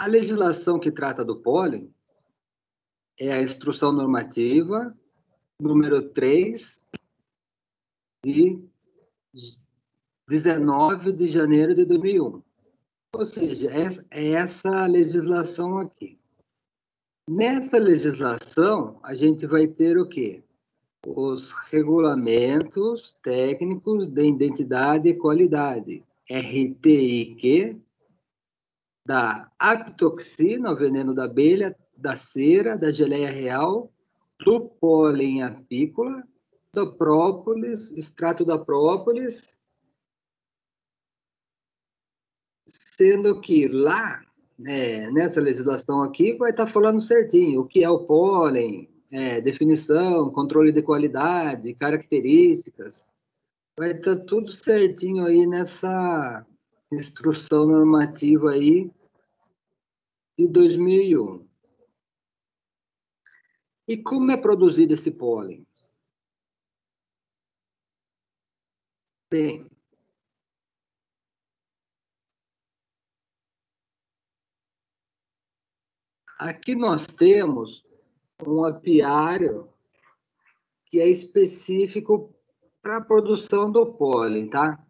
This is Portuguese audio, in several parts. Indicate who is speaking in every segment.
Speaker 1: A legislação que trata do pólen é a Instrução Normativa número 3, de 19 de janeiro de 2001. Ou seja, é essa legislação aqui. Nessa legislação, a gente vai ter o quê? Os regulamentos técnicos de identidade e qualidade, RTIQ, da apitoxina, o veneno da abelha, da cera, da geleia real, do pólen apícola, do própolis, extrato da própolis, sendo que lá, nessa legislação aqui, vai estar falando certinho o que é o pólen, definição, controle de qualidade, características. Vai estar tudo certinho aí nessa instrução normativa aí de 2001. E como é produzido esse pólen? Bem, aqui nós temos um apiário que é específico para a produção do pólen, tá?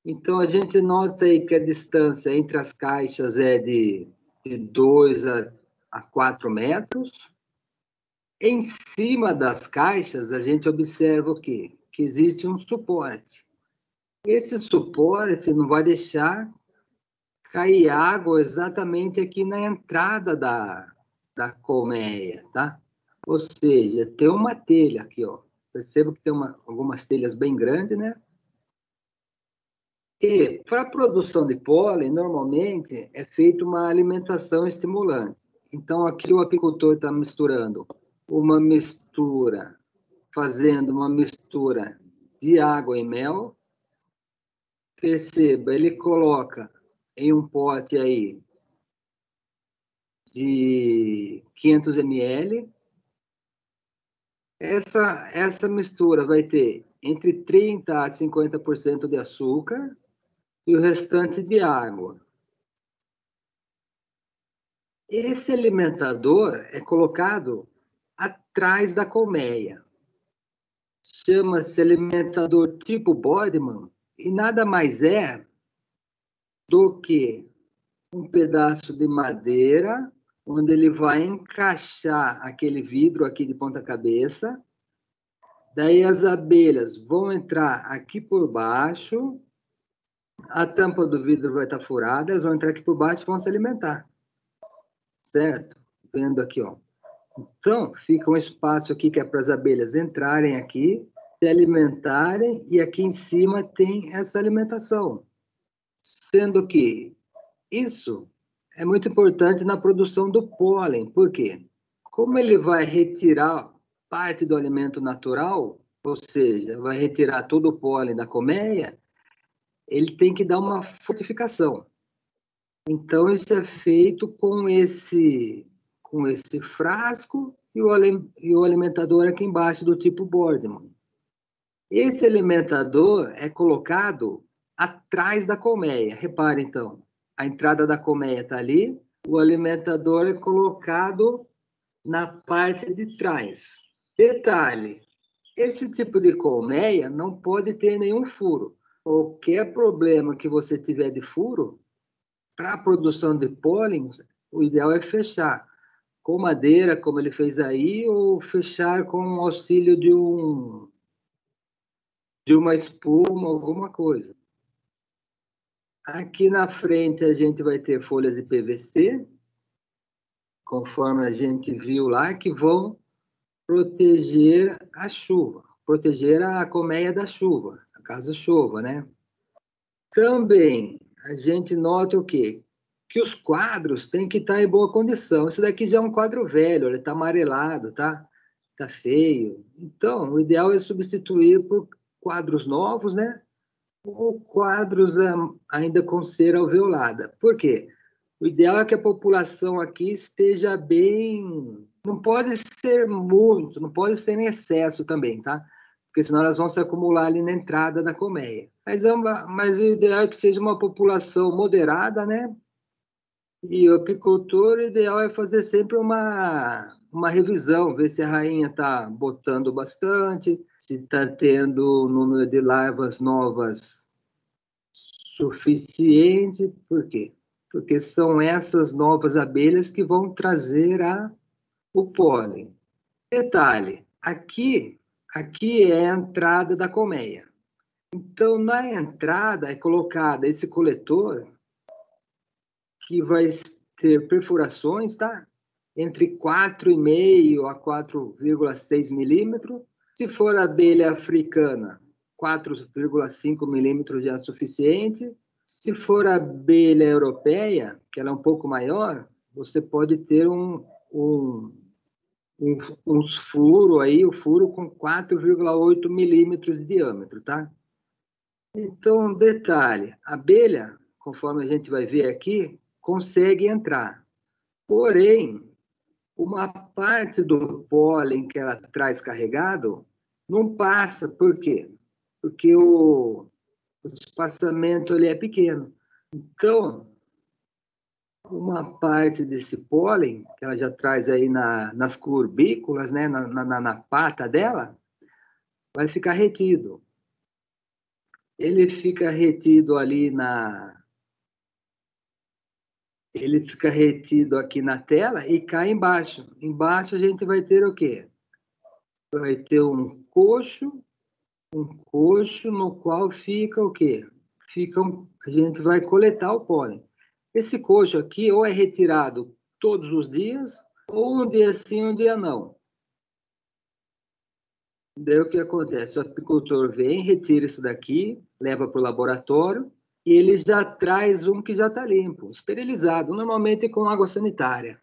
Speaker 1: Então, a gente nota aí que a distância entre as caixas é de 2 a 4 metros. Em cima das caixas, a gente observa o quê? Que existe um suporte. Esse suporte não vai deixar cair água exatamente aqui na entrada da colmeia, tá? Ou seja, tem uma telha aqui, ó. Percebo que tem algumas telhas bem grandes, né? E para a produção de pólen, normalmente é feita uma alimentação estimulante. Então, aqui o apicultor está fazendo uma mistura de água e mel. Perceba, ele coloca em um pote aí de 500 ml. Essa mistura vai ter entre 30% a 50% de açúcar e o restante de água. Esse alimentador é colocado atrás da colmeia. Chama-se alimentador tipo Boardman e nada mais é do que um pedaço de madeira onde ele vai encaixar aquele vidro aqui de ponta cabeça. Daí as abelhas vão entrar aqui por baixo, a tampa do vidro vai estar furada, elas vão entrar aqui por baixo e vão se alimentar. Certo? Vendo aqui, ó. Então, fica um espaço aqui que é para as abelhas entrarem aqui, se alimentarem, e aqui em cima tem essa alimentação. Sendo que isso é muito importante na produção do pólen. Por quê? Como ele vai retirar parte do alimento natural, ou seja, vai retirar todo o pólen da colmeia, ele tem que dar uma fortificação. Então, isso é feito com esse frasco e o alimentador aqui embaixo do tipo Boardman. Esse alimentador é colocado atrás da colmeia. Repare, então, a entrada da colmeia está ali, o alimentador é colocado na parte de trás. Detalhe, esse tipo de colmeia não pode ter nenhum furo. Qualquer problema que você tiver de furo, para a produção de pólen, o ideal é fechar com madeira, como ele fez aí, ou fechar com o auxílio de uma espuma, alguma coisa. Aqui na frente a gente vai ter folhas de PVC, conforme a gente viu lá, que vão proteger a chuva, proteger a colmeia da chuva, caso chova, né? Também a gente nota o quê? Que os quadros têm que estar em boa condição. Esse daqui já é um quadro velho, ele está amarelado, tá? Tá feio. Então, o ideal é substituir por quadros novos, né? Ou quadros ainda com cera alveolada. Por quê? O ideal é que a população aqui esteja bem... Não pode ser muito, não pode ser em excesso também, tá? Porque senão elas vão se acumular ali na entrada da colmeia. Mas o ideal é que seja uma população moderada, né? E o apicultor, o ideal é fazer sempre uma revisão, ver se a rainha está botando bastante, se está tendo o número de larvas novas suficiente. Por quê? Porque são essas novas abelhas que vão trazer o pólen. Detalhe, aqui é a entrada da colmeia. Então, na entrada é colocado esse coletor que vai ter perfurações, tá? Entre 4,5 a 4,6 milímetros. Se for abelha africana, 4,5 milímetros já é suficiente. Se for abelha europeia, que ela é um pouco maior, você pode ter uns furo aí, o furo com 4,8 milímetros de diâmetro, tá? Então, detalhe, a abelha, conforme a gente vai ver aqui, consegue entrar. Porém, uma parte do pólen que ela traz carregado não passa. Por quê? Porque o espaçamento ali é pequeno. Então, uma parte desse pólen que ela já traz aí nas curbículas, né, na pata dela, vai ficar retido. Ele fica retido ali ele fica retido aqui na tela e cai embaixo. Embaixo a gente vai ter o quê? Vai ter um coxo no qual fica o quê? A gente vai coletar o pólen. Esse coxo aqui ou é retirado todos os dias, ou um dia sim, um dia não. Daí o que acontece? O apicultor vem, retira isso daqui, leva para o laboratório, e ele já traz um que já está limpo, esterilizado, normalmente com água sanitária.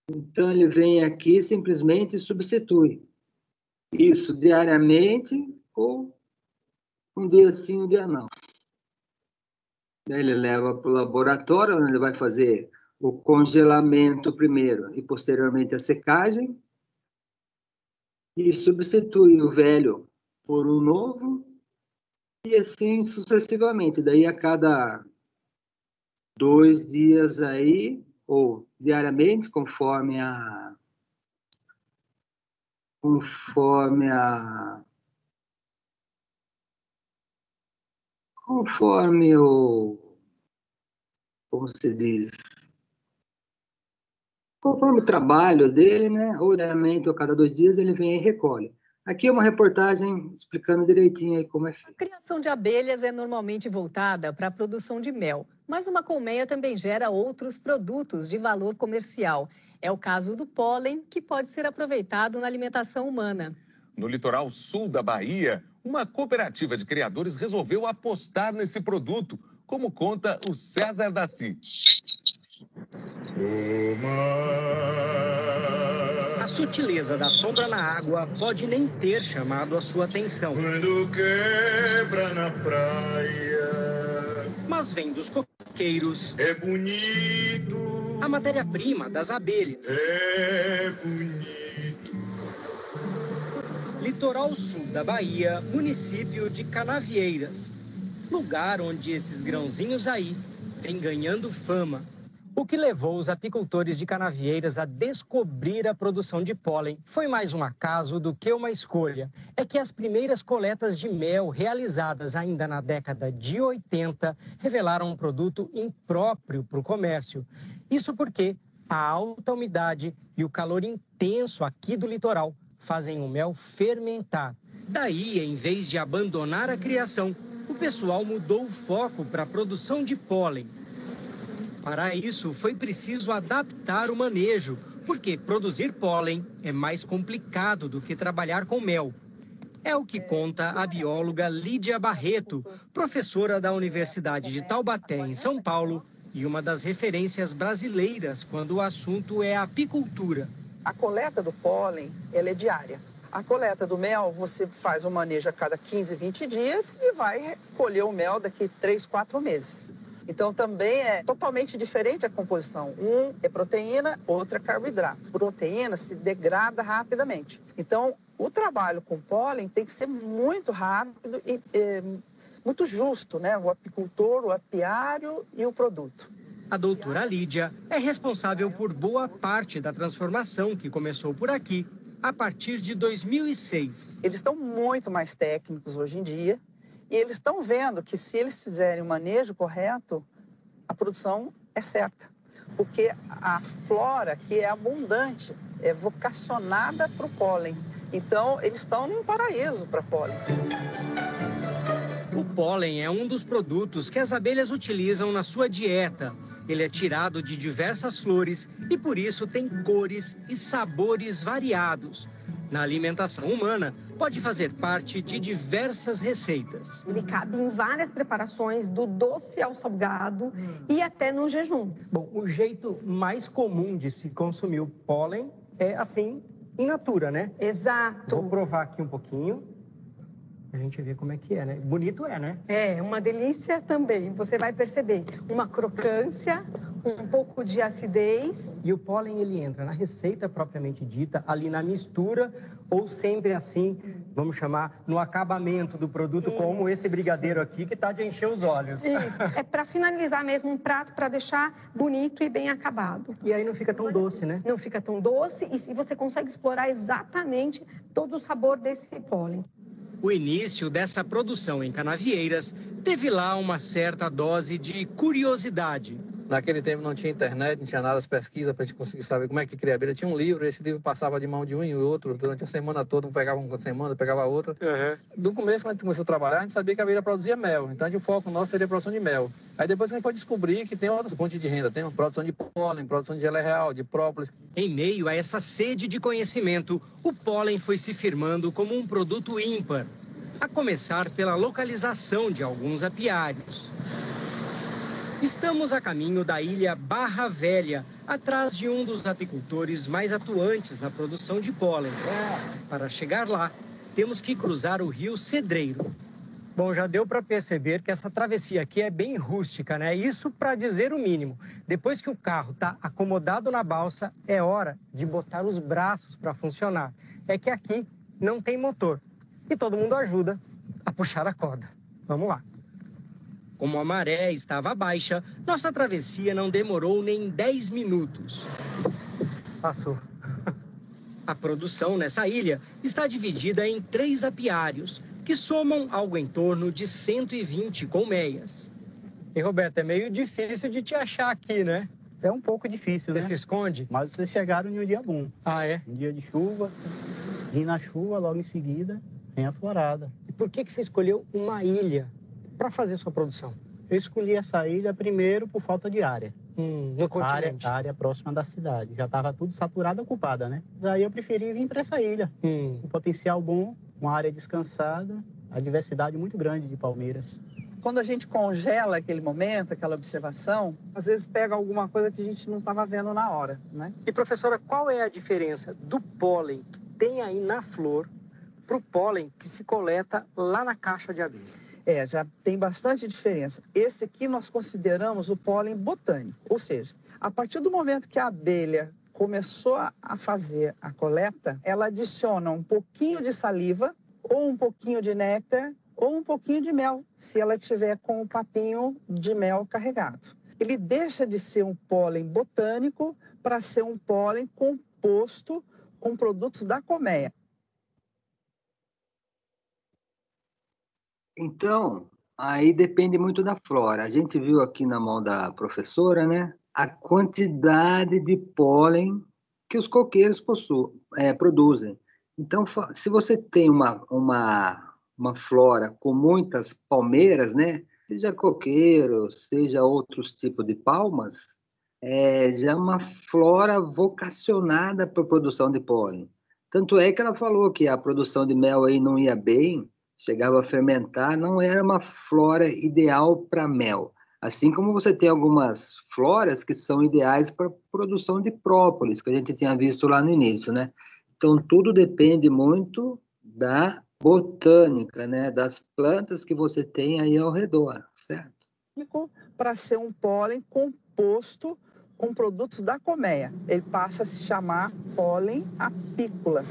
Speaker 1: Então ele vem aqui simplesmente substitui isso diariamente ou um dia sim, um dia não. Daí ele leva para o laboratório, onde ele vai fazer o congelamento primeiro e posteriormente a secagem, e substitui o velho por um novo, e assim sucessivamente. Daí a cada 2 dias aí, ou diariamente, conforme a conforme o, como se diz, conforme o trabalho dele, né? Ou diariamente, ou cada 2 dias, ele vem e recolhe. Aqui é uma reportagem explicando direitinho aí como é
Speaker 2: A
Speaker 1: feito.
Speaker 2: criação de abelhas é normalmente voltada para a produção de mel, mas uma colmeia também gera outros produtos de valor comercial. É o caso do pólen, que pode ser aproveitado na alimentação humana.
Speaker 3: No litoral sul da Bahia, uma cooperativa de criadores resolveu apostar nesse produto, como conta o César Daci.
Speaker 4: A sutileza da sombra na água pode nem ter chamado a sua atenção.
Speaker 5: Quando quebra na praia,
Speaker 4: Mas vem dos coqueiros.
Speaker 5: é bonito.
Speaker 4: A matéria-prima das abelhas.
Speaker 5: É bonito.
Speaker 4: Litoral sul da Bahia, município de Canavieiras. Lugar onde esses grãozinhos aí vêm ganhando fama. O que levou os apicultores de Canavieiras a descobrir a produção de pólen foi mais um acaso do que uma escolha. É que as primeiras coletas de mel realizadas ainda na década de 80 revelaram um produto impróprio para o comércio. Isso porque a alta umidade e o calor intenso aqui do litoral fazem o mel fermentar. Daí, em vez de abandonar a criação, o pessoal mudou o foco para a produção de pólen. Para isso, foi preciso adaptar o manejo, porque produzir pólen é mais complicado do que trabalhar com mel. É o que conta a bióloga Lídia Barreto, professora da Universidade de Taubaté, em São Paulo, e uma das referências brasileiras quando o assunto é apicultura.
Speaker 6: A coleta do pólen, ela é diária. A coleta do mel, você faz o manejo a cada 15, 20 dias e vai colher o mel daqui 3, 4 meses. Então, também é totalmente diferente a composição. Um é proteína, outro é carboidrato. Proteína se degrada rapidamente. Então, o trabalho com pólen tem que ser muito rápido e muito justo, né? O apicultor, o apiário e o produto.
Speaker 4: A doutora Lídia é responsável por boa parte da transformação que começou por aqui a partir de 2006.
Speaker 6: Eles estão muito mais técnicos hoje em dia e eles estão vendo que se eles fizerem o manejo correto, a produção é certa. Porque a flora, que é abundante, é vocacionada para o pólen. Então, eles estão num paraíso para pólen.
Speaker 4: O pólen é um dos produtos que as abelhas utilizam na sua dieta. Ele é tirado de diversas flores e, por isso, tem cores e sabores variados. Na alimentação humana, pode fazer parte de diversas receitas.
Speaker 7: Ele cabe em várias preparações, do doce ao salgado e até no jejum.
Speaker 4: Bom, o jeito mais comum de se consumir o pólen é assim, in natura, né?
Speaker 7: Exato.
Speaker 4: Vou provar aqui um pouquinho. A gente vê como é que é, né? Bonito é, né?
Speaker 7: É, uma delícia também. Você vai perceber uma crocância, um pouco de acidez.
Speaker 4: E o pólen, ele entra na receita propriamente dita, ali na mistura, ou sempre assim, vamos chamar, no acabamento do produto, como esse brigadeiro aqui, que tá de encher os olhos.
Speaker 7: Isso, é para finalizar mesmo um prato, para deixar bonito e bem acabado.
Speaker 4: E aí não fica tão doce, né?
Speaker 7: Não fica tão doce e você consegue explorar exatamente todo o sabor desse pólen.
Speaker 4: O início dessa produção em Canavieiras teve lá uma certa dose de curiosidade.
Speaker 8: Naquele tempo não tinha internet, não tinha nada, as pesquisas para a gente conseguir saber como é que cria abelha. Tinha um livro, esse livro passava de mão de um em outro, durante a semana toda, um pegava uma semana, pegava outra. No começo, quando a gente começou a trabalhar, a gente sabia que a abelha produzia mel, então o foco nosso seria a produção de mel. Aí depois a gente foi descobrir que tem outras fontes de renda, tem uma produção de pólen, produção de geleia real, de própolis.
Speaker 4: Em meio a essa sede de conhecimento, o pólen foi se firmando como um produto ímpar, a começar pela localização de alguns apiários. Estamos a caminho da ilha Barra Velha, atrás de um dos apicultores mais atuantes na produção de pólen. Para chegar lá, temos que cruzar o rio Cedreiro. Bom, já deu para perceber que essa travessia aqui é bem rústica, né? Isso para dizer o mínimo. Depois que o carro está acomodado na balsa, é hora de botar os braços para funcionar. É que aqui não tem motor e todo mundo ajuda a puxar a corda. Vamos lá. Como a maré estava baixa, nossa travessia não demorou nem 10 minutos. Passou. A produção nessa ilha está dividida em 3 apiários, que somam algo em torno de 120 colmeias. E, Roberto, é meio difícil de te achar aqui, né?
Speaker 9: É um pouco difícil, né?
Speaker 4: Você se esconde?
Speaker 9: Mas vocês chegaram em um dia bom.
Speaker 4: Ah, é?
Speaker 9: Um dia de chuva, vim na chuva, logo em seguida, vem a florada.
Speaker 4: E por que você escolheu uma ilha para fazer sua produção?
Speaker 9: Eu escolhi essa ilha primeiro por falta de área.
Speaker 4: No continente.
Speaker 9: A área próxima da cidade. Já estava tudo saturado, ocupada, né? Daí eu preferi vir para essa ilha. Um potencial bom, uma área descansada, a diversidade muito grande de palmeiras.
Speaker 6: Quando a gente congela aquele momento, aquela observação, às vezes pega alguma coisa que a gente não estava vendo na hora, né?
Speaker 4: E, professora, qual é a diferença do pólen que tem aí na flor para o pólen que se coleta lá na caixa de abelha?
Speaker 6: Já tem bastante diferença. Esse aqui nós consideramos o pólen botânico, ou seja, a partir do momento que a abelha começou a fazer a coleta, ela adiciona um pouquinho de saliva, ou um pouquinho de néctar, ou um pouquinho de mel, se ela tiver com o papinho de mel carregado. Ele deixa de ser um pólen botânico para ser um pólen composto com produtos da colmeia.
Speaker 1: Então, aí depende muito da flora. A gente viu aqui na mão da professora, né, a quantidade de pólen que os coqueiros produzem. Então, se você tem uma flora com muitas palmeiras, né, seja coqueiro, seja outros tipos de palmas, já é uma flora vocacionada para a produção de pólen. Tanto é que ela falou que a produção de mel aí não ia bem, chegava a fermentar, não era uma flora ideal para mel. Assim como você tem algumas floras que são ideais para produção de própolis, que a gente tinha visto lá no início, né? Então, tudo depende muito da botânica, né? Das plantas que você tem aí ao redor, certo?
Speaker 6: Para ser um pólen composto com produtos da colmeia. Ele passa a se chamar pólen apícola.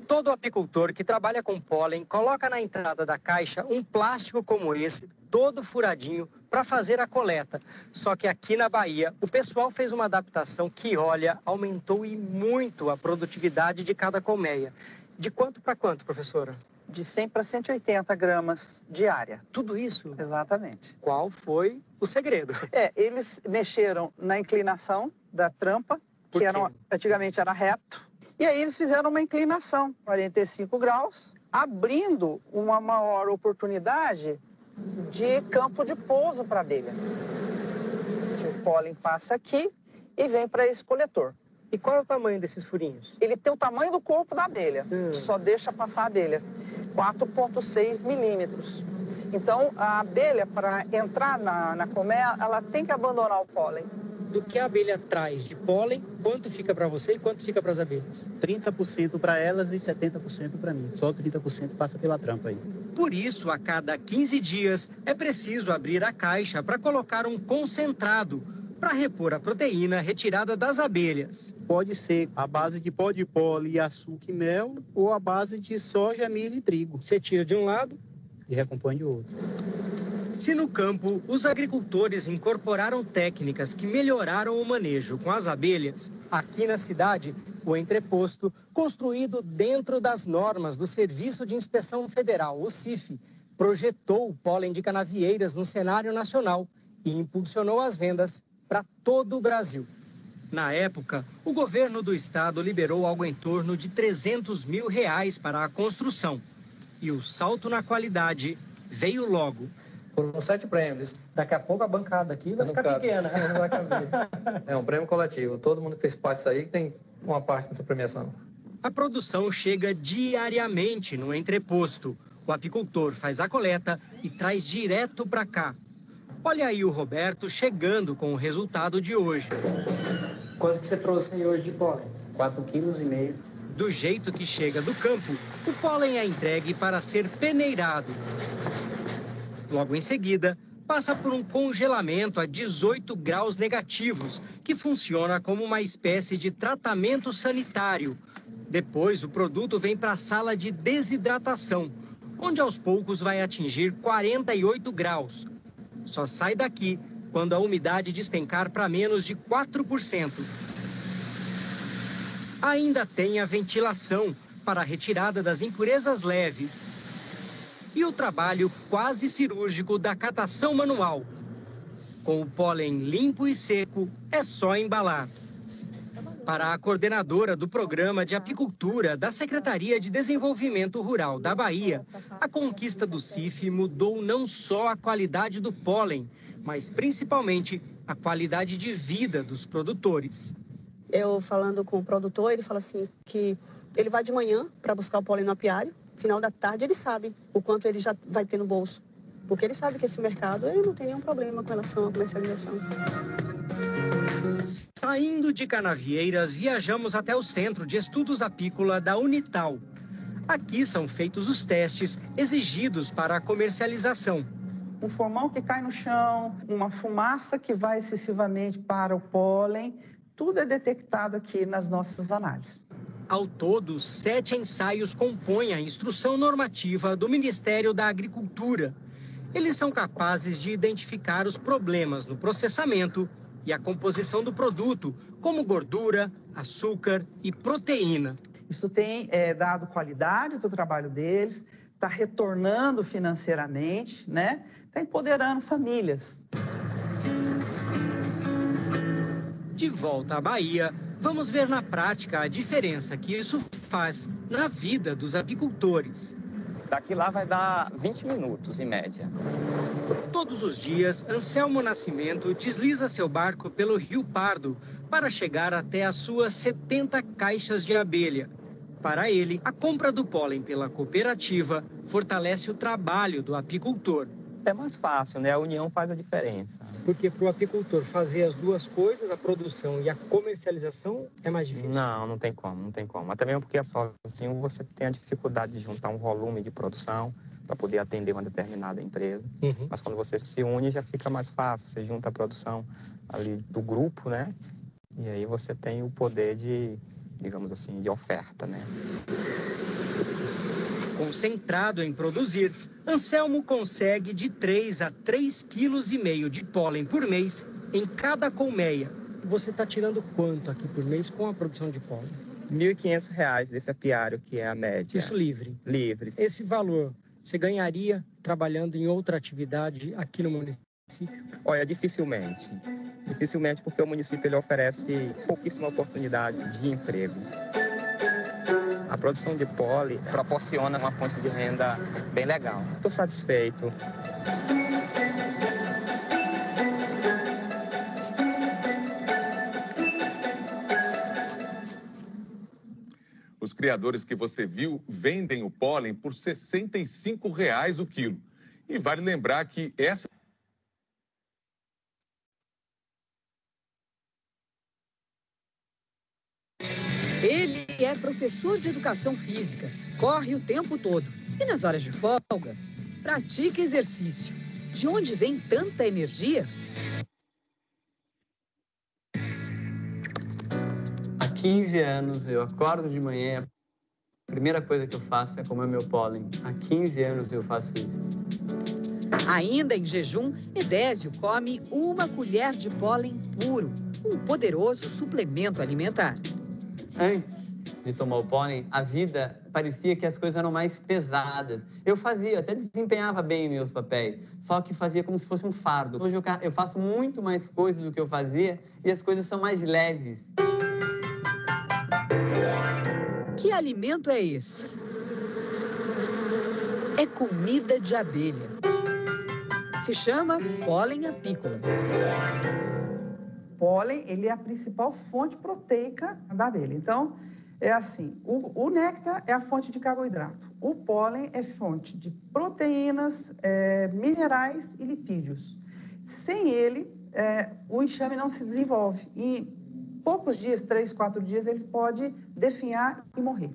Speaker 4: Todo apicultor que trabalha com pólen coloca na entrada da caixa um plástico como esse, todo furadinho, para fazer a coleta. Só que aqui na Bahia, o pessoal fez uma adaptação que, olha, aumentou e muito a produtividade de cada colmeia. De quanto para quanto, professora?
Speaker 6: De 100 para 180 gramas diária.
Speaker 4: Tudo isso?
Speaker 6: Exatamente.
Speaker 4: Qual foi o segredo?
Speaker 6: Eles mexeram na inclinação da trampa, que antigamente era reto, e aí eles fizeram uma inclinação, 45 graus, abrindo uma maior oportunidade de campo de pouso para a abelha. O pólen passa aqui e vem para esse coletor.
Speaker 4: E qual é o tamanho desses furinhos?
Speaker 6: Ele tem o tamanho do corpo da abelha, só deixa passar a abelha, 4,6 milímetros. Então, a abelha, para entrar na colmeia, ela tem que abandonar o pólen.
Speaker 4: Do que a abelha traz de pólen, quanto fica para você e quanto fica para as abelhas?
Speaker 9: 30% para elas e 70% para mim. Só 30% passa pela trampa aí.
Speaker 4: Por isso, a cada 15 dias, é preciso abrir a caixa para colocar um concentrado para repor a proteína retirada das abelhas.
Speaker 9: Pode ser a base de pó de pólen, açúcar e mel, ou a base de soja, milho e trigo.
Speaker 4: Você tira de um lado
Speaker 9: e recompõe de outro.
Speaker 4: Se no campo os agricultores incorporaram técnicas que melhoraram o manejo com as abelhas, aqui na cidade, o entreposto, construído dentro das normas do Serviço de Inspeção Federal, o CIF, projetou o pólen de canavieiras no cenário nacional e impulsionou as vendas para todo o Brasil. Na época, o governo do estado liberou algo em torno de R$300 mil para a construção. E o salto na qualidade veio logo.
Speaker 8: Foram 7 prêmios.
Speaker 4: Daqui a pouco a bancada aqui vai ficar pequena.
Speaker 8: Não vai caber. É um prêmio coletivo. Todo mundo que fez parte disso aí tem uma parte nessa premiação.
Speaker 4: A produção chega diariamente no entreposto. O apicultor faz a coleta e traz direto para cá. Olha aí o Roberto chegando com o resultado de hoje.
Speaker 10: Quanto que você trouxe aí hoje de pólen?
Speaker 9: 4,5 kg.
Speaker 4: Do jeito que chega do campo, o pólen é entregue para ser peneirado. Logo em seguida, passa por um congelamento a 18 graus negativos, que funciona como uma espécie de tratamento sanitário. Depois, o produto vem para a sala de desidratação, onde aos poucos vai atingir 48 graus. Só sai daqui quando a umidade despencar para menos de 4%. Ainda tem a ventilação para a retirada das impurezas leves. E o trabalho quase cirúrgico da catação manual. Com o pólen limpo e seco, é só embalar. Para a coordenadora do Programa de Apicultura da Secretaria de Desenvolvimento Rural da Bahia, a conquista do CIF mudou não só a qualidade do pólen, mas principalmente a qualidade de vida dos produtores.
Speaker 11: Eu falando com o produtor, ele fala assim que ele vai de manhã para buscar o pólen no apiário, final da tarde ele sabe o quanto ele já vai ter no bolso, porque ele sabe que esse mercado ele não tem nenhum problema com relação à comercialização.
Speaker 4: Saindo de Canavieiras, viajamos até o Centro de Estudos Apícola da Unital. Aqui são feitos os testes exigidos para a comercialização.
Speaker 6: Um formão que cai no chão, uma fumaça que vai excessivamente para o pólen, tudo é detectado aqui nas nossas análises.
Speaker 4: Ao todo, 7 ensaios compõem a instrução normativa do Ministério da Agricultura. Eles são capazes de identificar os problemas no processamento e a composição do produto, como gordura, açúcar e proteína.
Speaker 6: Isso tem dado qualidade para o trabalho deles, está retornando financeiramente, né? Está empoderando famílias.
Speaker 4: De volta à Bahia, vamos ver na prática a diferença que isso faz na vida dos apicultores.
Speaker 12: Daqui lá vai dar 20 minutos, em média.
Speaker 4: Todos os dias, Anselmo Nascimento desliza seu barco pelo Rio Pardo para chegar até as suas 70 caixas de abelha. Para ele, a compra do pólen pela cooperativa fortalece o trabalho do apicultor.
Speaker 12: É mais fácil, né? A união faz a diferença.
Speaker 4: Porque para o apicultor fazer as duas coisas, a produção e a comercialização, é mais difícil?
Speaker 12: Não, não tem como. Mas também porque sozinho você tem a dificuldade de juntar um volume de produção para poder atender uma determinada empresa. Mas quando você se une, já fica mais fácil. Você junta a produção ali do grupo, né? E aí você tem o poder de, digamos assim, de oferta, né?
Speaker 4: Concentrado em produzir, Anselmo consegue de 3 a 3,5 kg de pólen por mês em cada colmeia. Você está tirando quanto aqui por mês com a produção de pólen?
Speaker 12: R$ 1.500 desse apiário, que é a média.
Speaker 4: Isso livre?
Speaker 12: Livre.
Speaker 4: Esse valor você ganharia trabalhando em outra atividade aqui no município?
Speaker 12: Olha, dificilmente. Dificilmente, porque o município ele oferece pouquíssima oportunidade de emprego. A produção de pólen proporciona uma fonte de renda bem legal. Estou satisfeito.
Speaker 3: Os criadores que você viu vendem o pólen por R$ 65,00 o quilo. E vale lembrar que essa...
Speaker 13: Ele é professor de educação física, corre o tempo todo. E nas horas de folga, pratica exercício. De onde vem tanta energia?
Speaker 14: Há 15 anos eu acordo de manhã, a primeira coisa que eu faço é comer meu pólen. Há 15 anos eu faço isso.
Speaker 13: Ainda em jejum, Edésio come 1 colher de pólen puro, um poderoso suplemento alimentar.
Speaker 14: Antes de tomar o pólen, a vida parecia que as coisas eram mais pesadas. Eu fazia, até desempenhava bem meus papéis, só que fazia como se fosse um fardo. Hoje eu faço muito mais coisas do que eu fazia e as coisas são mais leves.
Speaker 13: Que alimento é esse? É comida de abelha. Se chama pólen apícola.
Speaker 6: Pólen, ele é a principal fonte proteica da abelha. Então, é assim, o néctar é a fonte de carboidrato. O pólen é fonte de proteínas, minerais e lipídios. Sem ele, o enxame não se desenvolve. E poucos dias, 3, 4 dias, ele pode definhar e morrer.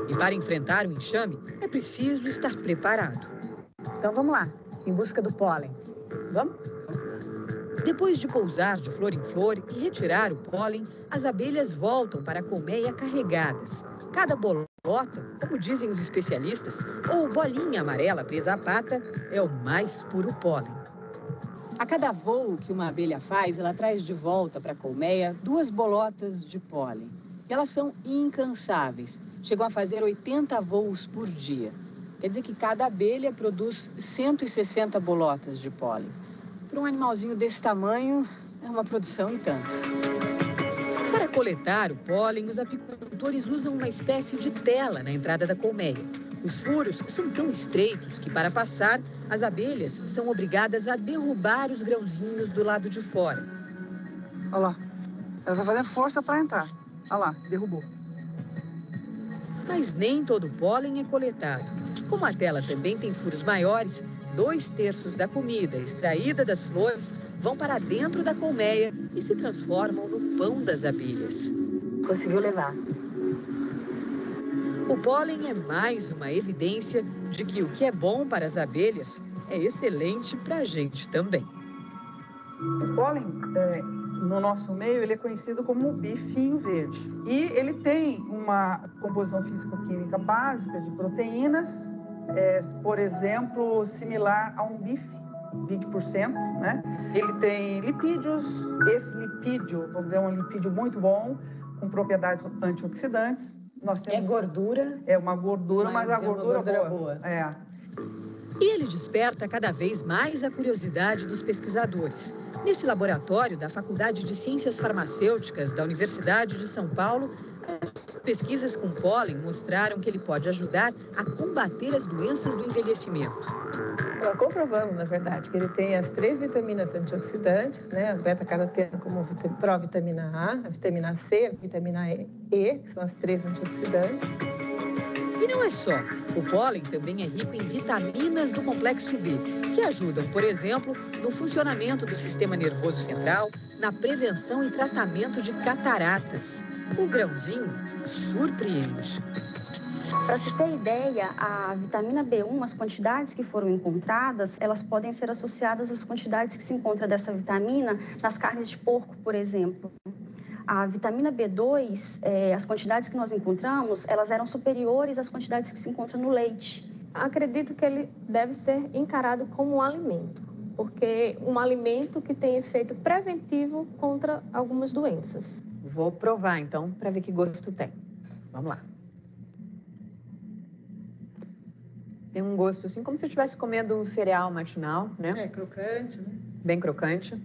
Speaker 13: E para enfrentar o enxame, é preciso estar preparado.
Speaker 7: Então, vamos lá, em busca do pólen. Vamos?
Speaker 13: Depois de pousar de flor em flor e retirar o pólen, as abelhas voltam para a colmeia carregadas. Cada bolota, como dizem os especialistas, ou bolinha amarela presa à pata, é o mais puro pólen.
Speaker 2: A cada voo que uma abelha faz, ela traz de volta para a colmeia 2 bolotas de pólen. E elas são incansáveis. Chegam a fazer 80 voos por dia. Quer dizer que cada abelha produz 160 bolotas de pólen. Para um animalzinho desse tamanho, é uma produção em tanto.
Speaker 13: Para coletar o pólen, os apicultores usam uma espécie de tela na entrada da colmeia. Os furos são tão estreitos que, para passar, as abelhas são obrigadas a derrubar os grãozinhos do lado de fora.
Speaker 6: Olha lá, ela vai fazendo força para entrar. Olha lá, derrubou.
Speaker 13: Mas nem todo o pólen é coletado. Como a tela também tem furos maiores, 2/3 da comida extraída das flores vão para dentro da colmeia e se transformam no pão das abelhas.
Speaker 7: Conseguiu levar.
Speaker 13: O pólen é mais uma evidência de que o que é bom para as abelhas é excelente para a gente também.
Speaker 6: O pólen, no nosso meio, ele é conhecido como bifinho verde. E ele tem uma composição físico-química básica de proteínas, por exemplo, similar a um bife, 20%, né? Ele tem lipídios, esse lipídio, vamos dizer, é um lipídio muito bom, com propriedades antioxidantes. Nós temos...
Speaker 2: É gordura?
Speaker 6: É uma gordura, mas a gordura boa.
Speaker 13: E ele desperta cada vez mais a curiosidade dos pesquisadores. Nesse laboratório da Faculdade de Ciências Farmacêuticas da Universidade de São Paulo, as pesquisas com pólen mostraram que ele pode ajudar a combater as doenças do envelhecimento.
Speaker 7: Comprovamos, na verdade, que ele tem as 3 vitaminas antioxidantes, né? A beta-caroteno como provitamina A, a vitamina C, a vitamina E, que são as 3 antioxidantes.
Speaker 13: E não é só. O pólen também é rico em vitaminas do complexo B, que ajudam, por exemplo, no funcionamento do sistema nervoso central, na prevenção e tratamento de cataratas. O grãozinho surpreende.
Speaker 15: Para se ter ideia, a vitamina B1, as quantidades que foram encontradas, elas podem ser associadas às quantidades que se encontra dessa vitamina nas carnes de porco, por exemplo. A vitamina B2, as quantidades que nós encontramos, elas eram superiores às quantidades que se encontram no leite.
Speaker 16: Acredito que ele deve ser encarado como um alimento, porque um alimento que tem efeito preventivo contra algumas doenças.
Speaker 13: Vou provar, então, para ver que gosto tem. Vamos lá. Tem um gosto assim, como se eu estivesse comendo um cereal matinal, né?
Speaker 7: É, crocante, né?
Speaker 13: Bem crocante.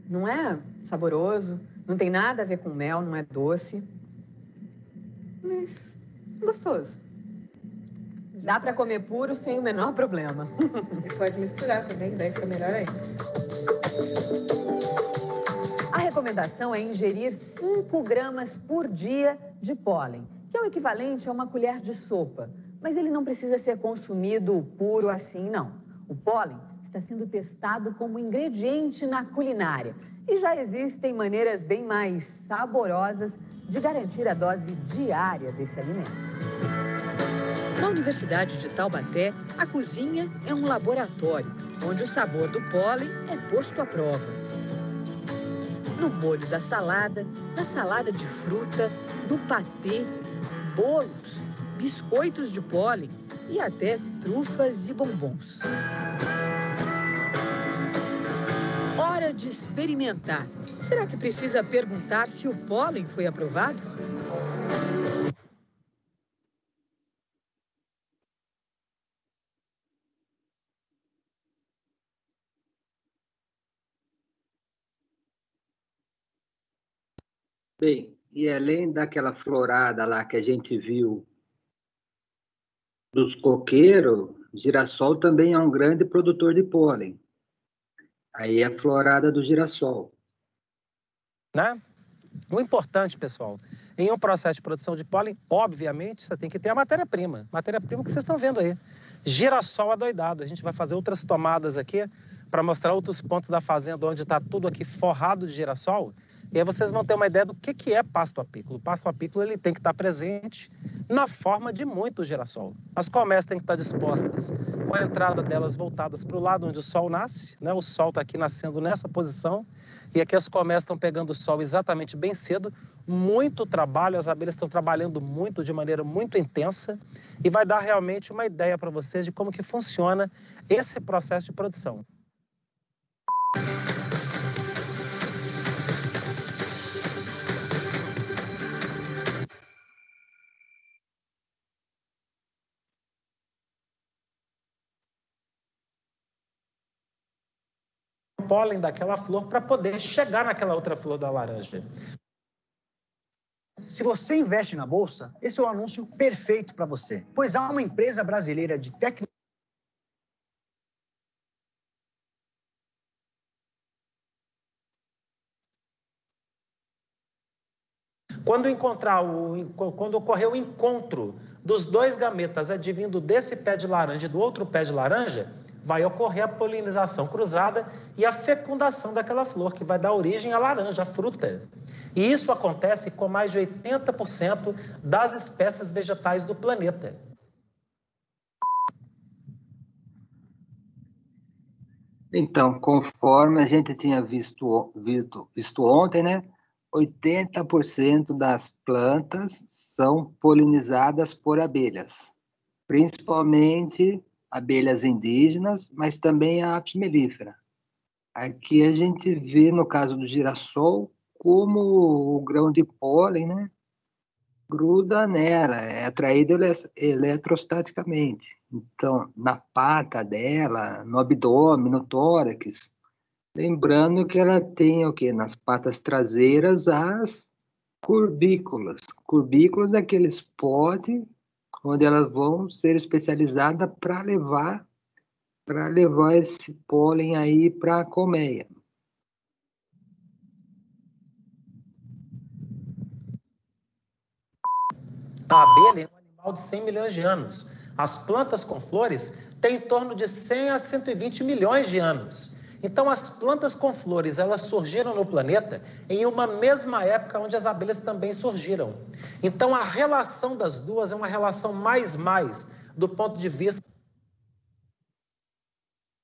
Speaker 13: Não é saboroso, não tem nada a ver com mel, não é doce. Mas gostoso. Dá para comer puro sem o menor problema.
Speaker 7: E pode misturar também, daí fica melhor ainda.
Speaker 13: A recomendação é ingerir 5 gramas por dia de pólen, que é o equivalente a uma colher de sopa. Mas ele não precisa ser consumido puro assim, não. O pólen está sendo testado como ingrediente na culinária. E já existem maneiras bem mais saborosas de garantir a dose diária desse alimento. Na Universidade de Taubaté, a cozinha é um laboratório, onde o sabor do pólen é posto à prova. No molho da salada, na salada de fruta, no patê, bolos, biscoitos de pólen e até trufas e bombons. Hora de experimentar. Será que precisa perguntar se o pólen foi aprovado?
Speaker 1: Bem, e além daquela florada lá que a gente viu dos coqueiros, girassol também é um grande produtor de pólen. Aí é a florada do girassol.
Speaker 17: Né? O importante, pessoal, em um processo de produção de pólen, obviamente, você tem que ter a matéria-prima. Matéria-prima que vocês estão vendo aí. Girassol adoidado. A gente vai fazer outras tomadas aqui para mostrar outros pontos da fazenda onde está tudo aqui forrado de girassol. E aí vocês vão ter uma ideia do que é pasto apícola. O pasto apícola ele tem que estar presente na forma de muito girassol. As colmeias têm que estar dispostas com a entrada delas voltadas para o lado onde o sol nasce, né? O sol está aqui nascendo nessa posição e aqui as colmeias estão pegando o sol exatamente bem cedo. Muito trabalho, as abelhas estão trabalhando muito, de maneira muito intensa e vai dar realmente uma ideia para vocês de como que funciona esse processo de produção. Pólen daquela flor para poder chegar naquela outra flor da laranja.
Speaker 18: Se você investe na Bolsa, esse é o anúncio perfeito para você, pois há uma empresa brasileira de tecnologia.
Speaker 17: Quando ocorrer o encontro dos dois gametas advindo desse pé de laranja e do outro pé de laranja, vai ocorrer a polinização cruzada e a fecundação daquela flor, que vai dar origem à laranja, à fruta. E isso acontece com mais de 80% das espécies vegetais do planeta.
Speaker 1: Então, conforme a gente tinha visto ontem, né? 80% das plantas são polinizadas por abelhas, principalmente abelhas indígenas, mas também a apis mellifera. Aqui a gente vê, no caso do girassol, como o grão de pólen, né, gruda nela, é atraído eletrostaticamente. Então, na pata dela, no abdômen, no tórax, lembrando que ela tem o quê? Nas patas traseiras, as curbículas. Curbículas daqueles potes onde elas vão ser especializadas para levar esse pólen aí para a colmeia.
Speaker 17: A abelha é um animal de 100 milhões de anos. As plantas com flores têm em torno de 100 a 120 milhões de anos. Então, as plantas com flores, elas surgiram no planeta em uma mesma época onde as abelhas também surgiram. Então, a relação das duas é uma relação mais do ponto de vista...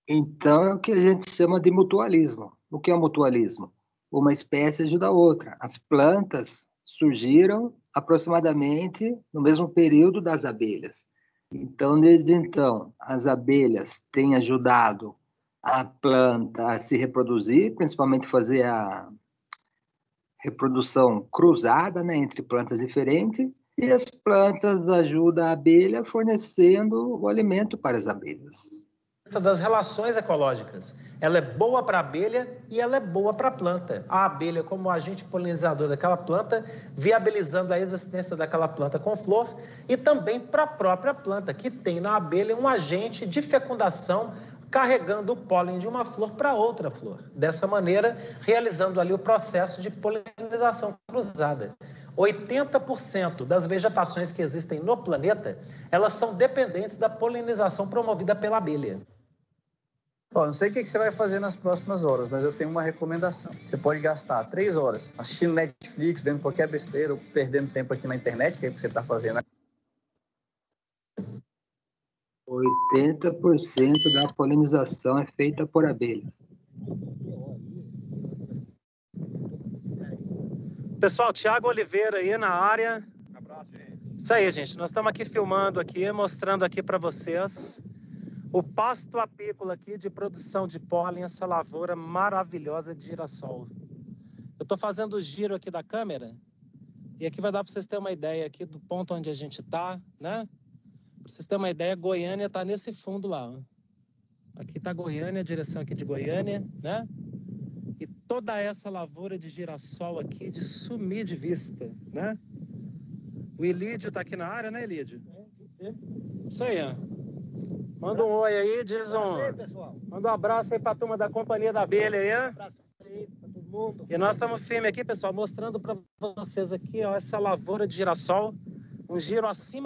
Speaker 1: Então, é o que a gente chama de mutualismo. O que é o mutualismo? uma espécie ajuda a outra. As plantas surgiram aproximadamente no mesmo período das abelhas. Então, desde então, as abelhas têm ajudado a planta a se reproduzir, principalmente fazer a reprodução cruzada, né, entre plantas diferentes, e as plantas ajudam a abelha fornecendo o alimento para as abelhas.
Speaker 17: Das relações ecológicas. Ela é boa para a abelha e ela é boa para a planta. A abelha como agente polinizador daquela planta, viabilizando a existência daquela planta com flor, e também para a própria planta, que tem na abelha um agente de fecundação carregando o pólen de uma flor para outra flor. Dessa maneira, realizando ali o processo de polinização cruzada. 80% das vegetações que existem no planeta, elas são dependentes da polinização promovida pela abelha.
Speaker 18: Ó, não sei o que você vai fazer nas próximas horas, mas eu tenho uma recomendação. Você pode gastar 3 horas assistindo Netflix, vendo qualquer besteira, ou perdendo tempo aqui na internet, que é o que você está fazendo.
Speaker 1: 80% da polinização é feita por abelha.
Speaker 17: Pessoal, Thiago Oliveira aí na área. Um abraço, gente. Isso aí, gente. Nós estamos aqui filmando aqui, mostrando aqui para vocês o pasto apícola aqui de produção de pólen, essa lavoura maravilhosa de girassol. Eu estou fazendo o giro aqui da câmera e aqui vai dar para vocês terem uma ideia aqui do ponto onde a gente está, né? Para vocês terem uma ideia, Goiânia está nesse fundo lá. Ó. Aqui está Goiânia, a direção aqui de Goiânia, né? E toda essa lavoura de girassol aqui de sumir de vista, né? O Ilídio está aqui na área, né, Ilídio? Isso aí, ó. Manda um oi aí, diz manda um abraço aí para a turma da Companhia da Abelha aí, né? Um abraço aí para todo mundo. E nós estamos firmes aqui, pessoal, mostrando para vocês aqui, ó, essa lavoura de girassol, um giro acima